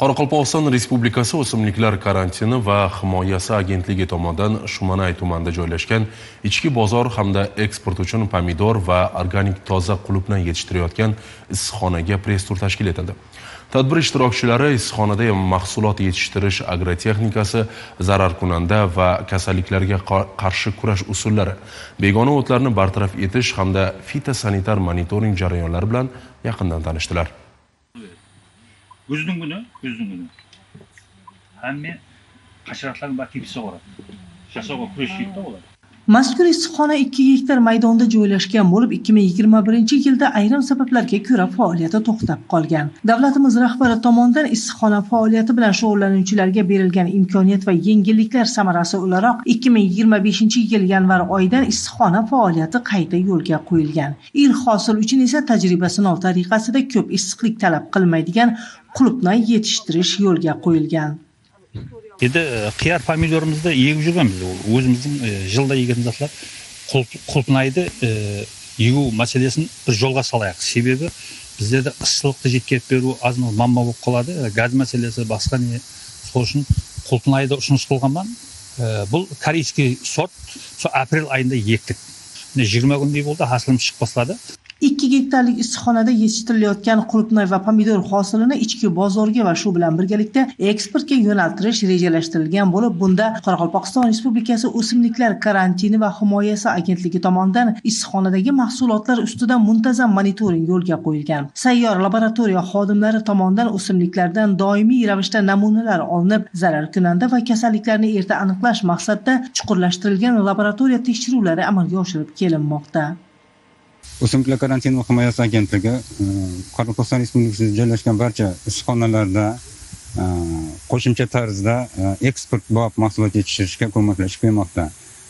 Qoraqalpog'iston Respublikasi O'simliklar karantini va himoyasi agentligi tomonidan Shumanay tumanida joylashgan ichki bozor hamda eksport uchun pomidor va organik toza qulupnay yetishtirayotgan issiqxonaga press tur tashkil etildi. Tadbir ishtirokchilari issiqxonada mahsulot yetishtirish agrotexnikasi, zararkunanda va kasalliklarga qarshi kurash usullari, begona o'tlarni bartaraf etish hamda fitosanitar monitoring jarayonlari bilan yaqindan tanishdilar. Kuzning kuni hamma hasharotlarning bor tepkisi boradi. Shashoga kurashishda bo'ladi. Mazkur issiqxona 2 gektar maydonda joylashgan bo'lib, 2021-yilda ayrim sabablarga ko'ra faoliyati to'xtab qolgan. Davlatimiz rahbari tomonidan issiqxona faoliyati bilan shug'ullanuvchilarga berilgan imkoniyat va yengilliklar samarasi o'laroq 2025-yil yanvar oyidan issiqxona faoliyati qayta yo'lga qo'yilgan. Ilk hosil uchun esa tajriba sinov tariqasida ko'p issiqlik talab qilmaydigan qulupnay yetishtirish yo'lga qo'yilgan. Endi qiyar pomidorimizni yegib yurganmiz. O'zimizning yilda yegan zatlar qulupnayni yegu masalasini bir yo'lga salayaq. Sebebi bizda issiqlikni yetkazib beru ozmi muammo bo'lib qoladi. Gaz masalasi boshqa ne so'shin qulupnayni ushuncha qilganman. Bu koreyskiy sort aprel oyida yekdik. 20 kunday bo'ldi, hosilimiz chiqib boshladi. 2 gektarlik issiqxonada yetishtirilayotgan qulupnay va pomidor hosilini ichki bozorga va shu bilan birgalikda eksportga yo'naltirish rejalashtirilgan bo'lib, bunda Qoraqalpog'iston Respublikasi O'simliklar karantini va himoyasi agentligi tomonidan issiqxonadagi mahsulotlar ustidan muntazam monitoring yo'lga qo'yilgan. Sayyor laboratoriya xodimlari tomonidan o'simliklardan doimiy ravishda namunalar olinib, zararkunanda va kasalliklarni erta aniqlash maqsadida chuqurlashtirilgan laboratoriya tekshiruvlari amalga oshirib kelinmoqda. O'simliklar karantini va himoyasi agentligi Qoraqalpog'iston Respublikasida joylashgan barcha issiqxonalarda qo'shimcha tarzda eksport bop mahsulot yetishtirishga ko'maklashib kelmoqda.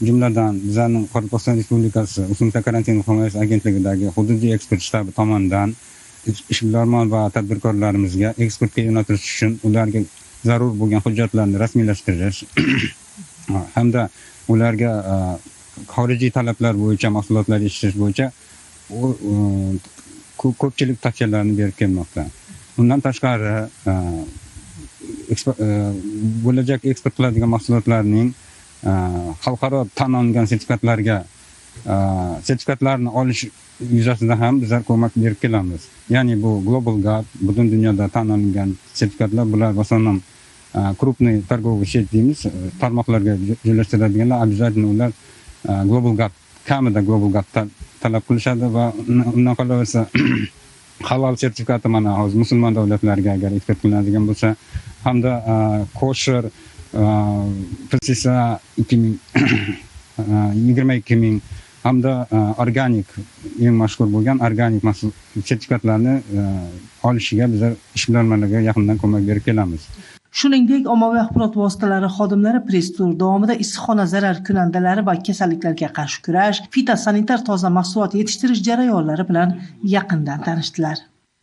Jumladan bizning Qoraqalpog'iston Respublikasi O'simliklar karantini va himoyasi agentligidagi hududiy eksport shtabi tomonidan ishbilarmon va tadbirkorlarimizga eksportga yo'naltirish uchun ularga zarur bo'lgan hujjatlarni rasmiylashtirish hamda ularga xorijiy talablar bo'yicha mahsulotlar yetishtirish bo'yicha ko'pchilik tavsiyalarni berib kelmoqda. Undan tashqari bo'lajak eksport qiladigan mahsulotlarning xalqaro tan olingan sertifikatlarni olish yuzasidan ham bizlar ko'mak berib kelamiz. Ya'ni bu Global GAP, butun dunyoda tan olingan sertifikatlar, bular asosan крупный торговый сеть deymiz, tarmoqlarga joylashtiradiganlar обязательно ular Global GAP, kamida Global GAP talab qilishadi va undan qolaversa halol sertifikati mana hozir musulmon davlatlarga agar eksport qilinadigan bo'lsa hamda kosher PCSA 22.000 hamda organik eng mashhur bo'lgan organik sertifikatlarni olishiga bizlar ishbilarmonlarga yaqindan ko'mak berib kelamiz. Shuningdek, ommaviy axborot vositalari xodimlari press tur davomida issiqxona zarar kunandalari va kasalliklarga qarshi kurash, fitosanitar toza mahsulot yetishtirish jarayonlari bilan yaqindan tanishdilar.